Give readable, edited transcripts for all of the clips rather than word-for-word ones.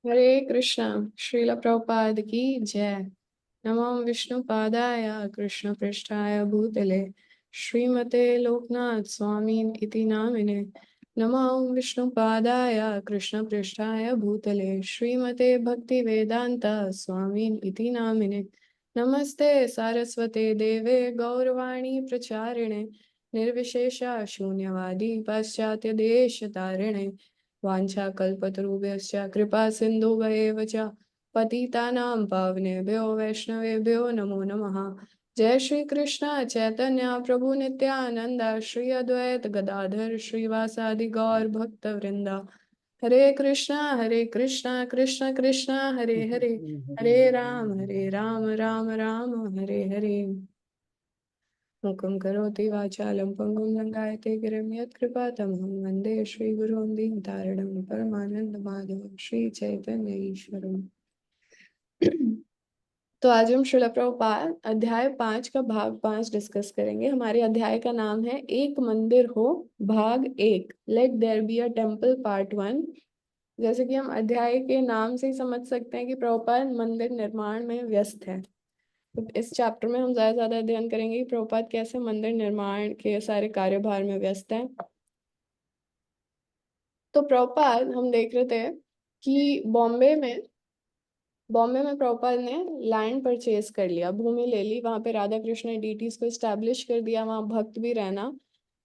हरे कृष्णा। श्रील प्रभुपाद की जय। नमो विष्णुपादाय कृष्ण पृष्ठाय भूतले श्रीमते लोकनाथ स्वामी इति नामिने। नमो विष्णुपादाय कृष्ण पृष्ठाय भूतले श्रीमते भक्ति वेदांत स्वामी इति नामिने। नमस्ते सारस्वते देवे गौरवाणी प्रचारिणे निर्विशेषा शून्यवादी पाश्चात्य देश तारिणे वाञ्छाकल्पतरुभ्यश्च कृपा सिन्धुभ्येव च पतितानां पावनेभ्यो वैष्णवेभ्यो नमो नमः। जय श्री कृष्ण चैतन्य प्रभु नित्यानंद श्री अद्वैत गदाधर श्रीवासादि गौर भक्त वृंदा। हरे कृष्णा कृष्ण कृष्ण हरे हरे, हरे राम राम हरे हरे। मुखं करोति वाचालं पङ्गुं लङ्घयते गिरिं यत्कृपातमहं वन्दे श्रीगुरुं दीनतारिणं परमानन्दमाधवं श्रीचैतन्य ईश्वरम्। तो आज हम श्रील प्रभुपाद अध्याय 5 का भाग 5 डिस्कस करेंगे। हमारे अध्याय का नाम है एक मंदिर हो भाग 1, let there be a temple part 1। जैसे कि हम अध्याय के नाम से ही समझ सकते हैं कि प्रभुपाद मंदिर निर्माण में व्यस्त है। तो इस चैप्टर में हम ज्यादा अध्ययन करेंगे कि प्रभुपाद कैसे मंदिर निर्माण के सारे कार्यभार में व्यस्त हैं। तो प्रभुपाद हम देख रहे थे कि बॉम्बे में प्रभुपाद ने लैंड परचेज कर लिया, भूमि ले ली, वहां पे राधा कृष्ण डीटीज को एस्टैब्लिश कर दिया, वहां भक्त भी रहना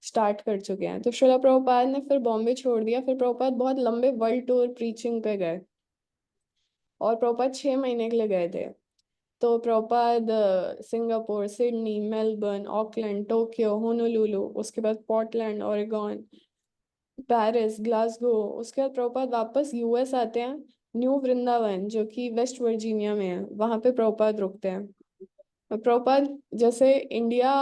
स्टार्ट कर चुके हैं। तो श्रीला प्रभुपाद ने फिर बॉम्बे छोड़ दिया। फिर प्रभुपाद बहुत लंबे वर्ल्ड टूर प्रीचिंग पे गए और प्रभुपाद 6 महीने के लिए गए थे। तो Prabhupada Singapore, Sydney, Melbourne, Auckland, Tokyo, Honolulu, उसके बाद पोर्टलैंड, ओरेगॉन, पेरिस, ग्लासगो, उसके बाद प्रभुपाद वापस यूएस आते हैं। न्यू वृंदावन जो कि वेस्ट वर्जीनिया में है, वहां पे प्रभुपाद रुकते हैं। और प्रभुपाद जैसे इंडिया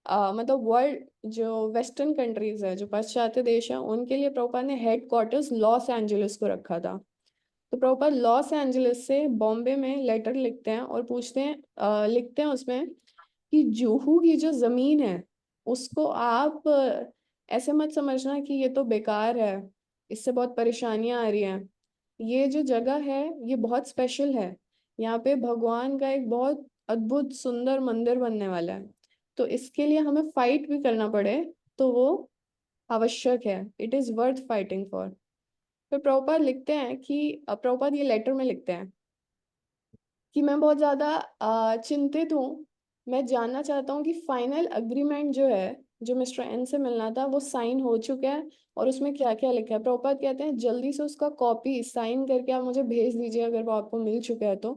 मतलब वर्ल्ड जो वेस्टर्न कंट्रीज है, जो पाश्चात्य देश है, उनके लिए प्रभुपाद ने हेड क्वार्टर्स लॉस एंजलिस को रखा था। तो प्रभुपाद लॉस एंजलिस से बॉम्बे में लेटर लिखते हैं और पूछते हैं, लिखते हैं उसमें कि जुहू की जो जमीन है उसको आप ऐसे मत समझना कि ये तो बेकार है, इससे बहुत परेशानियां आ रही हैं। ये जो जगह है ये बहुत स्पेशल है, यहाँ पे भगवान का एक बहुत अद्भुत सुंदर मंदिर बनने वाला है। तो इसके लिए हमें फाइट भी करना पड़े तो वो आवश्यक है, it is worth fighting for. फिर प्रभुपाद लिखते हैं कि प्रभुपाद ये लेटर में लिखते हैं कि मैं बहुत ज़्यादा चिंतित हूँ। मैं जानना चाहता हूँ कि फाइनल अग्रीमेंट जो है, जो मिस्टर एन से मिलना था, वो साइन हो चुका है और उसमें क्या क्या लिखा है। प्रभुपाद कहते हैं जल्दी से उसका कॉपी साइन करके आप मुझे भेज दीजिए अगर वो आपको मिल चुका है तो,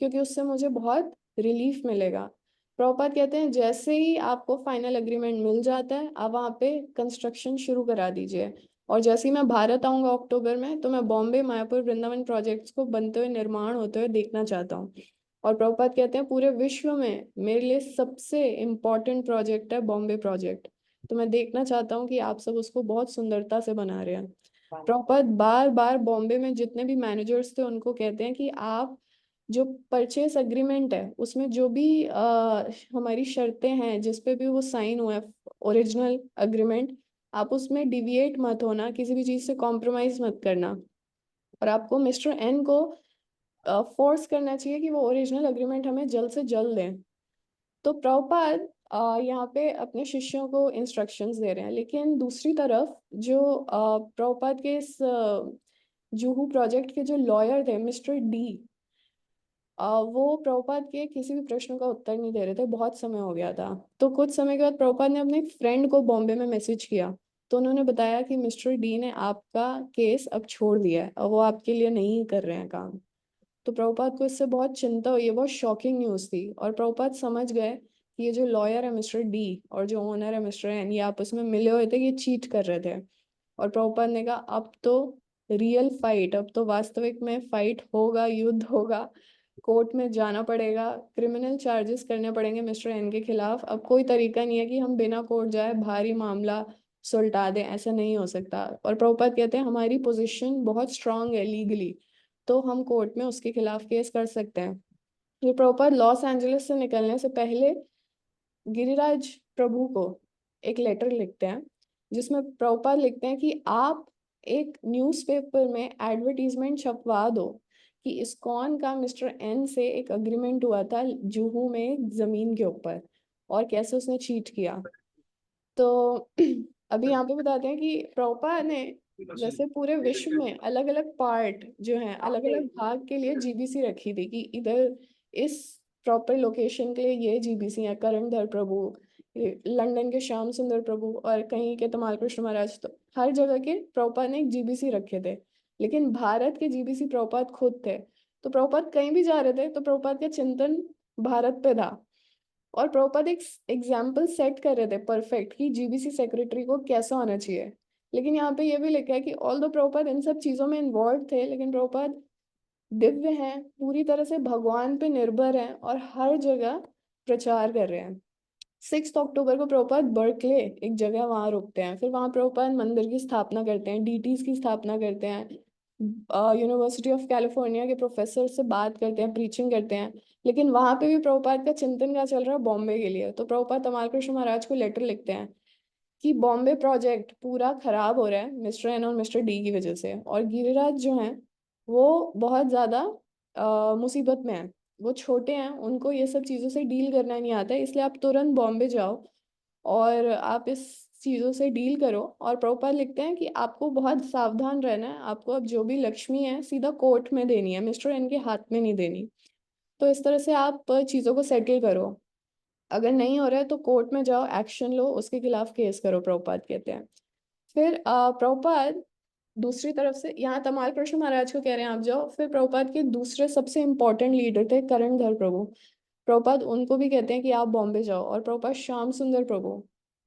क्योंकि उससे मुझे बहुत रिलीफ मिलेगा। प्रभुपाद कहते हैं जैसे ही आपको फाइनल अग्रीमेंट मिल जाता है आप वहाँ पे कंस्ट्रक्शन शुरू करा दीजिए। और जैसे ही मैं भारत आऊँगा अक्टूबर में, तो मैं बॉम्बे, मायापुर, वृंदावन प्रोजेक्ट्स को बनते हुए, निर्माण होते हुए देखना चाहता हूँ। और प्रभुपाद कहते हैं पूरे विश्व में मेरे लिए सबसे इम्पोर्टेंट प्रोजेक्ट है बॉम्बे प्रोजेक्ट। तो मैं देखना चाहता हूँ कि आप सब उसको बहुत सुंदरता से बना रहे हैं। प्रभुपाद बार बार बॉम्बे में जितने भी मैनेजर्स थे उनको कहते हैं कि आप जो परचेस अग्रीमेंट है उसमें जो भी हमारी शर्तें हैं, जिस पे भी वो साइन हुआ है ओरिजिनल अग्रीमेंट, आप उसमें डिविएट मत होना, किसी भी चीज़ से कॉम्प्रोमाइज मत करना। और आपको मिस्टर एन को फोर्स करना चाहिए कि वो ओरिजिनल अग्रीमेंट हमें जल्द से जल्द दें। तो प्रभुपाद यहाँ पे अपने शिष्यों को इंस्ट्रक्शंस दे रहे हैं, लेकिन दूसरी तरफ जो प्रभुपाद के इस जुहू प्रोजेक्ट के जो लॉयर थे मिस्टर डी, वो प्रभुपाद के किसी भी प्रश्न का उत्तर नहीं दे रहे थे, बहुत समय हो गया था। तो कुछ समय के बाद प्रभुपाद ने अपने फ्रेंड को बॉम्बे में मैसेज किया, तो उन्होंने बताया कि मिस्टर डी ने आपका केस अब छोड़ दिया है और वो आपके लिए नहीं कर रहे हैं काम। तो प्रभुपाद को इससे बहुत चिंता हुई, ये बहुत शॉकिंग न्यूज़ थी। और प्रभुपाद समझ गए कि ये जो लॉयर है मिस्टर डी और जो ओनर है मिस्टर एन, ये आपस में मिले हुए थे, ये चीट कर रहे थे। और प्रभुपाद ने कहा अब तो रियल फाइट, अब तो वास्तविक में फाइट होगा, युद्ध होगा, कोर्ट में जाना पड़ेगा, क्रिमिनल चार्जेस करने पड़ेंगे मिस्टर एन के खिलाफ। अब कोई तरीका नहीं है कि हम बिना कोर्ट जाए भारी मामला सुलटा दें, ऐसा नहीं हो सकता। और प्रभुपाद कहते हैं हमारी पोजीशन बहुत स्ट्रांग है लीगली, तो हम कोर्ट में उसके खिलाफ केस कर सकते हैं। ये प्रभुपाद लॉस एंजलिस से निकलने से पहले गिरिराज प्रभु को एक लेटर लिखते हैं, जिसमें प्रभुपाद लिखते हैं कि आप एक न्यूज़पेपर में एडवर्टीजमेंट छपवा दो कि इस्कॉन का मिस्टर एन से एक अग्रीमेंट हुआ था जुहू में जमीन के ऊपर, और कैसे उसने चीट किया। तो अभी यहाँ पे बताते हैं कि प्रभुपाद ने जैसे पूरे विश्व में अलग अलग पार्ट जो हैं, अलग अलग भाग के लिए जीबीसी रखी थी कि इधर इस प्रॉपर लोकेशन के लिए ये जीबीसी है, करणधर प्रभु, ये लंदन के श्याम सुंदर प्रभु, और कहीं के तमाल कृष्ण महाराज। तो हर जगह के प्रभुपाद ने एक जीबीसी रखे थे, लेकिन भारत के जीबीसी प्रभुपाद खुद थे। तो प्रभुपाद कहीं भी जा रहे थे तो प्रभुपाद का चिंतन भारत पे था, और प्रभुपाद एक एग्जाम्पल सेट कर रहे थे परफेक्ट कि जीबीसी सेक्रेटरी को कैसा होना चाहिए। लेकिन यहाँ पे ये भी लिखा है कि ऑल दो प्रभुपाद इन सब चीजों में इन्वॉल्व थे, लेकिन प्रभुपाद दिव्य हैं, पूरी तरह से भगवान पे निर्भर हैं, और हर जगह प्रचार कर रहे हैं। 6 अक्टूबर को प्रभुपाद बर्कले एक जगह वहां रुकते हैं, फिर वहां प्रभुपाद मंदिर की स्थापना करते हैं, डीटीज की स्थापना करते हैं, यूनिवर्सिटी ऑफ कैलिफोर्निया के प्रोफेसर से बात करते हैं, प्रीचिंग करते हैं। लेकिन वहां पे भी प्रभुपाद का चिंतन क्या चल रहा है, बॉम्बे के लिए। तो प्रभुपाद तमाल कृष्ण महाराज को लेटर लिखते हैं कि बॉम्बे प्रोजेक्ट पूरा खराब हो रहा है मिस्टर एन और मिस्टर डी की वजह से, और गिरिराज जो हैं वो बहुत ज्यादा मुसीबत में हैं। वो छोटे हैं, उनको ये सब चीज़ों से डील करना नहीं आता है, इसलिए आप तुरंत बॉम्बे जाओ और आप इस चीज़ों से डील करो। और प्रभुपाद लिखते हैं कि आपको बहुत सावधान रहना है, आपको अब जो भी लक्ष्मी है सीधा कोर्ट में देनी है, मिस्टर एन के हाथ में नहीं देनी। तो इस तरह से आप चीज़ों को सेटल करो, अगर नहीं हो रहा है तो कोर्ट में जाओ, एक्शन लो, उसके खिलाफ केस करो, प्रभुपाद कहते हैं। फिर प्रभुपाद दूसरी तरफ से यहाँ तमाल कृष्ण महाराज को कह रहे हैं आप जाओ। फिर प्रभुपाद के दूसरे सबसे इम्पोर्टेंट लीडर थे करणधर प्रभु, प्रभुपाद उनको भी कहते हैं कि आप बॉम्बे जाओ। और प्रभुपाद श्याम सुंदर प्रभु,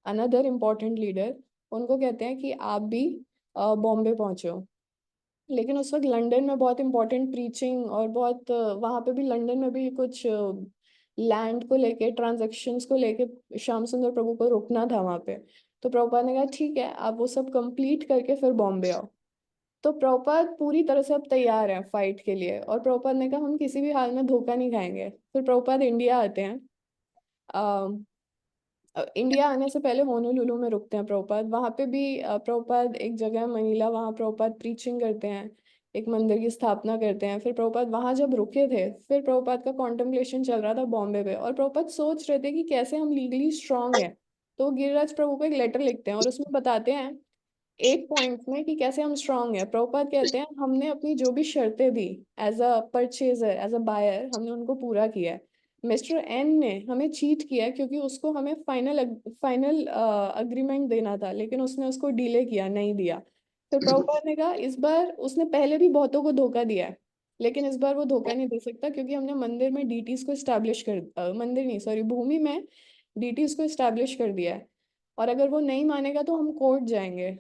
अनदर इम्पोर्टेंट लीडर, उनको कहते हैं कि आप भी बॉम्बे पहुंचो। लेकिन उस वक्त लंदन में बहुत इम्पोर्टेंट प्रीचिंग और बहुत वहाँ पे भी लंदन में भी कुछ लैंड को लेके, ट्रांजैक्शंस को लेके श्याम सुंदर प्रभु को रुकना था वहाँ पे। तो प्रभुपाद ने कहा ठीक है, आप वो सब कंप्लीट करके फिर बॉम्बे आओ। तो प्रभुपाद पूरी तरह से अब तैयार हैं फाइट के लिए, और प्रभुपाद ने कहा हम किसी भी हाल में धोखा नहीं खाएंगे। फिर प्रभुपाद इंडिया आते हैं। इंडिया आने से पहले होनोलुलु में रुकते हैं प्रभुपाद, वहाँ पे भी प्रभुपाद एक जगह है मनीला, वहाँ प्रभुपाद प्रीचिंग करते हैं, एक मंदिर की स्थापना करते हैं। फिर प्रभुपाद वहाँ जब रुके थे, फिर प्रभुपाद का कॉन्टेम्पलेशन चल रहा था बॉम्बे पे, और प्रभुपाद सोच रहे थे कि कैसे हम लीगली स्ट्रांग हैं। तो वो गिरिराज प्रभु को एक लेटर लिखते हैं और उसमें बताते हैं 8 पॉइंट्स में कि कैसे हम स्ट्रांग हैं। प्रभुपाद कहते हैं हमने अपनी जो भी शर्तें दी as a purchaser, as a buyer, हमने उनको पूरा किया है। मिस्टर एन ने हमें चीट किया है, क्योंकि उसको हमें फाइनल अग्रीमेंट देना था, लेकिन उसने उसको डिले किया, नहीं दिया। फिर प्रभुपाद ने कहा इस बार उसने पहले भी बहुतों को धोखा दिया है, लेकिन इस बार वो धोखा नहीं दे सकता, क्योंकि हमने मंदिर में डीटीज को इस्टेब्लिश कर मंदिर नहीं, सॉरी, भूमि में डीटीज को इस्टेब्लिश कर दिया है। और अगर वो नहीं मानेगा तो हम कोर्ट जाएंगे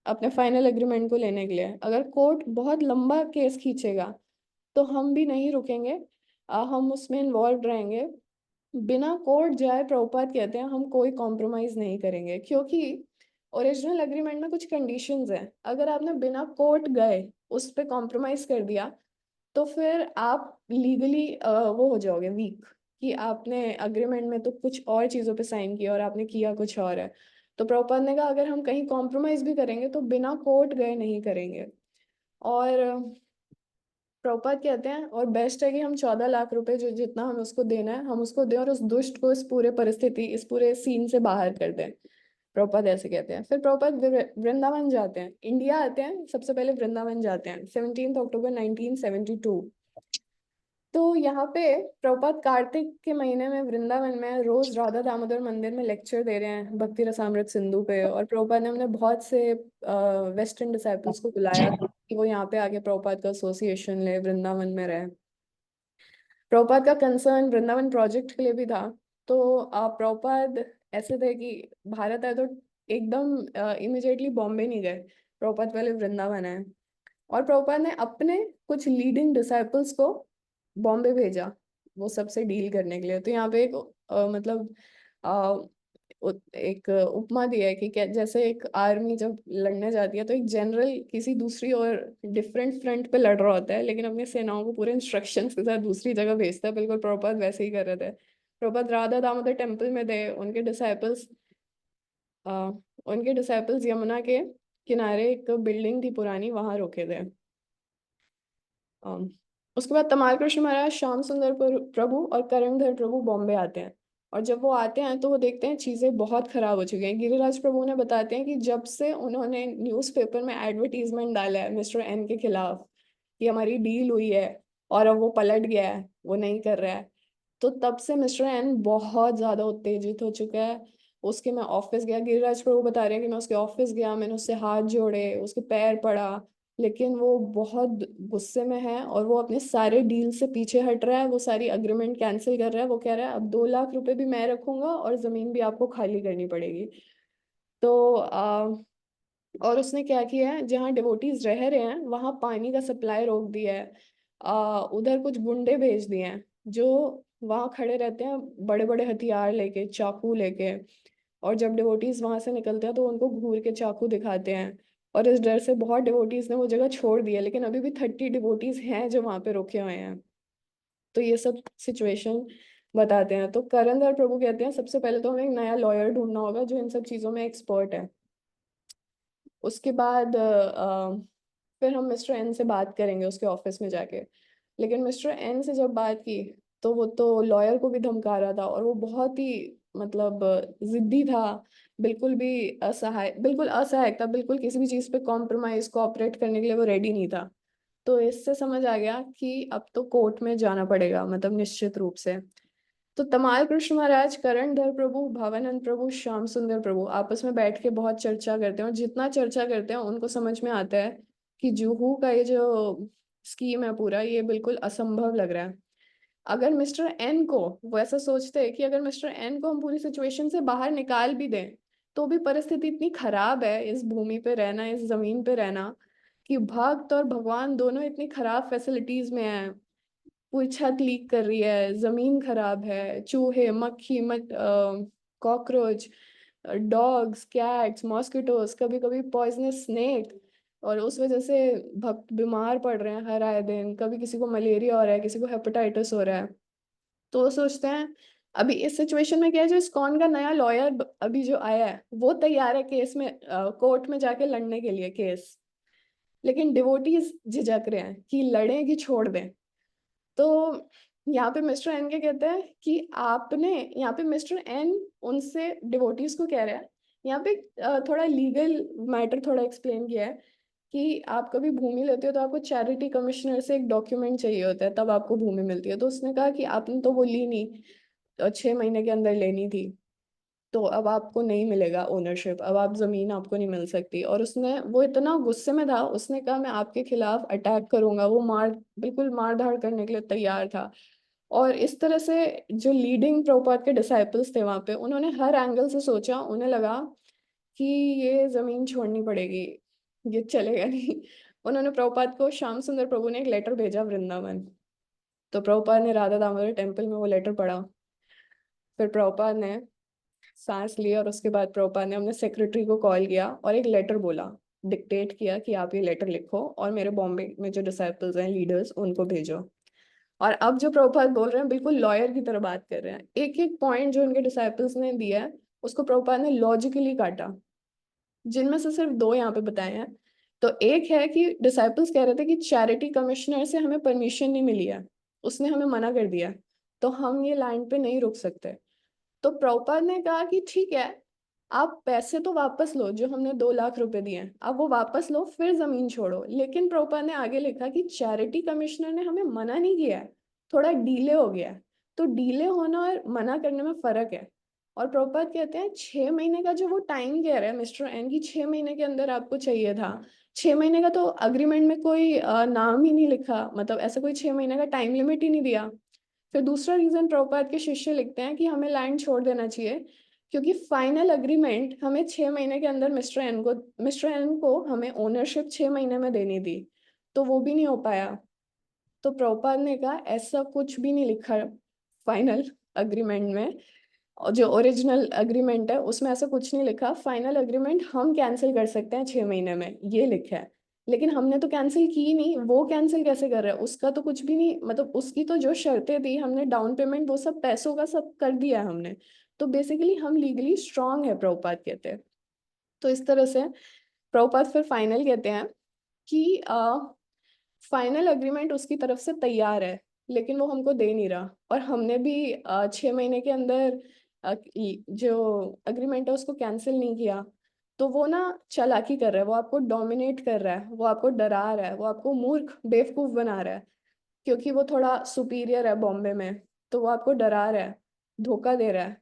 अपने फाइनल एग्रीमेंट को लेने के लिए। अगर कोर्ट बहुत लंबा केस खींचेगा तो हम भी नहीं रुकेंगे, हम उसमें इन्वॉल्व रहेंगे। बिना कोर्ट जाए प्रभुपाद कहते हैं हम कोई कॉम्प्रोमाइज नहीं करेंगे, क्योंकि ओरिजिनल एग्रीमेंट में कुछ कंडीशंस हैं। अगर आपने बिना कोर्ट गए उस पर कॉम्प्रोमाइज कर दिया तो फिर आप लीगली वो हो जाओगे वीक, कि आपने अग्रीमेंट में तो कुछ और चीज़ों पे साइन किया और आपने किया कुछ और है। तो प्रभुपाद ने कहा अगर हम कहीं कॉम्प्रोमाइज भी करेंगे तो बिना कोर्ट गए नहीं करेंगे। और प्रभुपाद कहते हैं और बेस्ट है कि हम 14 लाख रुपए जो जितना हमें उसको देना है हम उसको दें, और उस दुष्ट को इस पूरे परिस्थिति, इस पूरे सीन से बाहर कर दें। प्रभुपाद ऐसे कहते हैं। फिर प्रभुपाद वृंदावन जाते हैं, इंडिया आते हैं, सबसे पहले वृंदावन जाते हैं 17 अक्टूबर 1972। तो यहाँ पे प्रभुपाद कार्तिक के महीने में वृंदावन में रोज राधा दामोदर मंदिर में लेक्चर दे रहे हैं भक्ति रसामृत सिंधु पे। और प्रभुपाद ने हमने बहुत से वेस्टर्न डिसाइपल्स को बुलाया था कि वो यहाँ पे आके प्रभुपाद का एसोसिएशन ले, वृंदावन में रहे। प्रभुपाद का कंसर्न वृंदावन प्रोजेक्ट के लिए भी था। तो प्रभुपाद ऐसे थे कि भारत आए तो एकदम इमिजिएटली बॉम्बे नहीं गए, प्रभुपाद पहले वृंदावन आए। और प्रभुपाद ने अपने कुछ लीडिंग डिसाइपल्स को बॉम्बे भेजा वो सबसे डील करने के लिए। तो यहाँ पे एक मतलब अ, एक उपमा दिया है कि जैसे एक आर्मी जब लड़ने जाती है तो एक जनरल किसी दूसरी और डिफरेंट फ्रंट पे लड़ रहा होता है, लेकिन अपनी सेनाओं को पूरे इंस्ट्रक्शंस के साथ दूसरी जगह भेजता है। बिल्कुल प्रभुपाद वैसे ही कर रहे थे। प्रभुपाद राधा दामोदर टेम्पल में थे, उनके डिसाइपल्स यमुना के किनारे एक बिल्डिंग थी पुरानी, वहां रुके थे। अम, उसके बाद तमाल कृष्ण महाराज, श्याम सुंदर प्रभु और करणधर प्रभु बॉम्बे आते हैं। और जब वो आते हैं तो वो देखते हैं चीजें बहुत खराब हो चुकी हैं। गिरिराज प्रभु ने बताते हैं कि जब से उन्होंने न्यूज़पेपर में एडवर्टीजमेंट डाला है मिस्टर एन के खिलाफ कि हमारी डील हुई है और अब वो पलट गया है, वो नहीं कर रहा है, तो तब से मिस्टर एन बहुत ज्यादा उत्तेजित हो चुका है। उसके मैं ऑफिस गया, गिरिराज प्रभु बता रहे हैं कि मैं उसके ऑफिस गया, मैंने उससे हाथ जोड़े, उसके पैर पड़ा, लेकिन वो बहुत गुस्से में है और वो अपने सारे डील से पीछे हट रहा है, वो सारी अग्रीमेंट कैंसिल कर रहा है। वो कह रहा है अब 2 लाख रुपए भी मैं रखूंगा और जमीन भी आपको खाली करनी पड़ेगी। तो और उसने क्या किया है, जहाँ डिवोटीज रह रहे हैं वहां पानी का सप्लाई रोक दिया है। उधर कुछ गुंडे भेज दिए हैं जो वहां खड़े रहते हैं बड़े बड़े हथियार लेके, चाकू लेके। और जब डिवोटीज वहां से निकलते हैं तो उनको घूर के चाकू दिखाते हैं। और इस डर से बहुत डिवोटीज ने वो जगह छोड़ दी है, लेकिन अभी भी 30 डिवोटीज हैं जो वहां पे रुके हुए हैं। तो ये सब सिचुएशन बताते हैं। तो करंदर प्रभु कहते हैं सबसे पहले तो हमें एक नया लॉयर ढूंढना होगा जो इन सब चीजों में एक्सपर्ट है। उसके बाद फिर हम मिस्टर एन से बात करेंगे उसके ऑफिस में जाके। लेकिन मिस्टर एन से जब बात की तो वो तो लॉयर को भी धमका रहा था और वो बहुत ही मतलब जिद्दी था। बिल्कुल असहायक था, बिल्कुल किसी भी चीज़ पे कॉम्प्रोमाइज कोऑपरेट करने के लिए वो रेडी नहीं था। तो इससे समझ आ गया कि अब तो कोर्ट में जाना पड़ेगा, मतलब निश्चित रूप से। तो तमाल कृष्ण महाराज, करणधर प्रभु, भवानंद प्रभु, श्याम सुंदर प्रभु आपस में बैठ के बहुत चर्चा करते हैं, और जितना चर्चा करते हैं उनको समझ में आता है कि जुहू का ये जो स्कीम है पूरा, ये बिल्कुल असंभव लग रहा है। अगर मिस्टर एन को, वो ऐसा सोचते हैं कि अगर मिस्टर एन को हम पूरी सिचुएशन से बाहर निकाल भी दें तो भी परिस्थिति इतनी खराब है इस भूमि पे रहना, इस जमीन पे रहना, कि भक्त और भगवान दोनों इतनी खराब फैसिलिटीज में हैं। पूरी छत लीक कर रही है, जमीन खराब है, चूहे, मक्खी, कॉकरोच, डॉग्स, कैट्स, मॉस्किटोस, कभी कभी पॉइजनस स्नेक। और उस वजह से भक्त बीमार पड़ रहे हैं हर आए दिन, कभी किसी को मलेरिया हो रहा है, किसी को हेपेटाइटिस हो रहा है। तो वो सोचते हैं अभी इस सिचुएशन में क्या है, जो इस्कॉन का नया लॉयर अभी जो आया है वो तैयार है केस में, कोर्ट में जाके लड़ने के लिए केस। लेकिन डिवोटीज झिझक रहे हैं कि लड़ें कि छोड़ दें। तो यहाँ पे मिस्टर एन के कहते हैं कि आपने, यहाँ पे मिस्टर एन उनसे डिवोटीज को कह रहा है, यहाँ पे थोड़ा लीगल मैटर थोड़ा एक्सप्लेन किया है कि आप कभी भूमि लेते हो तो आपको चैरिटी कमिश्नर से एक डॉक्यूमेंट चाहिए होता है, तब आपको भूमि मिलती है। तो उसने कहा कि आपने तो वो ली नहीं, 6 महीने के अंदर लेनी थी, तो अब आपको नहीं मिलेगा ओनरशिप, अब आप जमीन आपको नहीं मिल सकती। और उसने, वो इतना गुस्से में था, उसने कहा मैं आपके खिलाफ अटैक करूंगा। वो बिल्कुल मार धाड़ करने के लिए तैयार था। और इस तरह से जो लीडिंग प्रभुपाद के डिसाइपल्स थे वहां पे, उन्होंने हर एंगल से सोचा, उन्हें लगा कि ये जमीन छोड़नी पड़ेगी, ये चलेगा नहीं। उन्होंने प्रभुपाद को, श्याम सुंदर प्रभु ने एक लेटर भेजा वृंदावन। तो प्रभुपाद ने राधा दामोदर टेम्पल में वो लेटर पढ़ा। फिर प्रभुपाद ने सांस ली और उसके बाद प्रभुपाद ने अपने सेक्रेटरी को कॉल किया और एक लेटर बोला, डिक्टेट किया कि आप ये लेटर लिखो और मेरे बॉम्बे में जो डिसाइपल्स हैं, लीडर्स, उनको भेजो। और अब जो प्रभुपाद बोल रहे हैं बिल्कुल लॉयर की तरह बात कर रहे हैं, एक एक पॉइंट जो उनके डिसाइपल्स ने दिया है उसको प्रभुपाद ने लॉजिकली काटा, जिनमें से सिर्फ 2 यहाँ पे बताए हैं। तो एक है कि डिसाइपल्स कह रहे थे कि चैरिटी कमिश्नर से हमें परमिशन नहीं मिली है, उसने हमें मना कर दिया, तो हम ये लैंड पे नहीं रुक सकते। तो प्रभुपाद ने कहा कि ठीक है, आप पैसे तो वापस लो, जो हमने 2 लाख रुपए दिए हैं आप वो वापस लो, फिर जमीन छोड़ो। लेकिन प्रभुपाद ने आगे लिखा कि चैरिटी कमिश्नर ने हमें मना नहीं किया है, थोड़ा डीले हो गया है। तो डीले होना और मना करने में फर्क है। और प्रभुपाद कहते हैं 6 महीने का जो वो टाइम कह रहा है मिस्टर एन की, 6 महीने के अंदर आपको चाहिए था, 6 महीने का तो अग्रीमेंट में कोई नाम ही नहीं लिखा, मतलब ऐसा कोई 6 महीने का टाइम लिमिट ही नहीं दिया। फिर दूसरा रीजन प्रभुपाद के शिष्य लिखते हैं कि हमें लैंड छोड़ देना चाहिए, क्योंकि फाइनल अग्रीमेंट हमें 6 महीने के अंदर मिस्टर एन को हमें ओनरशिप 6 महीने में देनी थी, तो वो भी नहीं हो पाया। तो प्रभुपाद ने कहा ऐसा कुछ भी नहीं लिखा फाइनल अग्रीमेंट में, और जो ओरिजिनल अग्रीमेंट है उसमें ऐसा कुछ नहीं लिखा, फाइनल अग्रीमेंट हम कैंसिल कर सकते हैं 6 महीने में, ये लिखा है। लेकिन हमने तो कैंसिल की ही नहीं, वो कैंसिल कैसे कर रहा है, उसका तो कुछ भी नहीं, मतलब उसकी तो जो शर्तें थी, हमने डाउन पेमेंट वो सब पैसों का सब कर दिया है हमने। तो बेसिकली हम लीगली स्ट्रांग है, प्रभुपाद कहते हैं। तो इस तरह से प्रभुपाद फिर फाइनल कहते हैं कि फाइनल अग्रीमेंट उसकी तरफ से तैयार है, लेकिन वो हमको दे नहीं रहा, और हमने भी 6 महीने के अंदर जो अग्रीमेंट है उसको कैंसिल नहीं किया। तो वो ना चालाकी कर रहा है, वो आपको डोमिनेट कर रहा है, वो आपको डरा रहा है, वो आपको मूर्ख बेवकूफ बना रहा है, क्योंकि वो थोड़ा सुपीरियर है बॉम्बे में। तो वो आपको डरा रहा है, धोखा दे रहा है,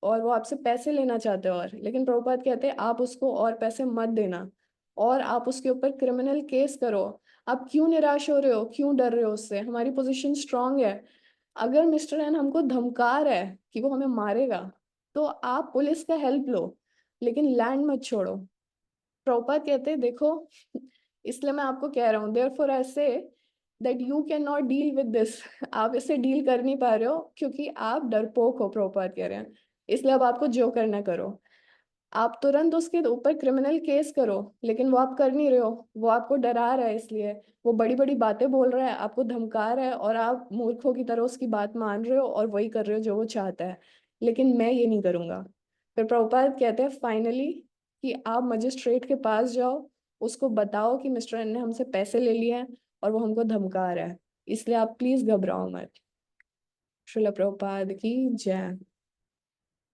और वो आपसे पैसे लेना चाहते हैं। और लेकिन प्रभुपाद कहते हैं आप उसको और पैसे मत देना, और आप उसके ऊपर क्रिमिनल केस करो। आप क्यों निराश हो रहे हो, क्यों डर रहे हो उससे? हमारी पोजीशन स्ट्रांग है। अगर मिस्टर एन हमको धमका रहा है कि वो हमें मारेगा, तो आप पुलिस का हेल्प लो, लेकिन लैंड मत छोड़ो। प्रभुपाद कहते हैं देखो, इसलिए मैं आपको कह रहा हूँ, therefore I say that you can not deal with this. आप इससे डील कर नहीं पा रहे हो क्योंकि आप डरपोक हो, प्रभुपाद कह रहे हैं। इसलिए अब आपको जो करना करो, आप तुरंत उसके ऊपर क्रिमिनल केस करो, लेकिन वो आप कर नहीं रहे हो। वो आपको डरा रहा है, इसलिए वो बड़ी बड़ी बातें बोल रहा है, आपको धमका रहा है, और आप मूर्खों की तरह उसकी बात मान रहे हो और वही कर रहे हो जो वो चाहता है। लेकिन मैं ये नहीं करूंगा। फिर प्रभुपाद कहते हैं फाइनली कि आप मजिस्ट्रेट के पास जाओ, उसको बताओ कि मिस्टर एन ने हमसे पैसे ले लिए हैं और वो हमको धमका रहा है, इसलिए आप प्लीज घबराओ मत। श्रील प्रभुपाद की जय।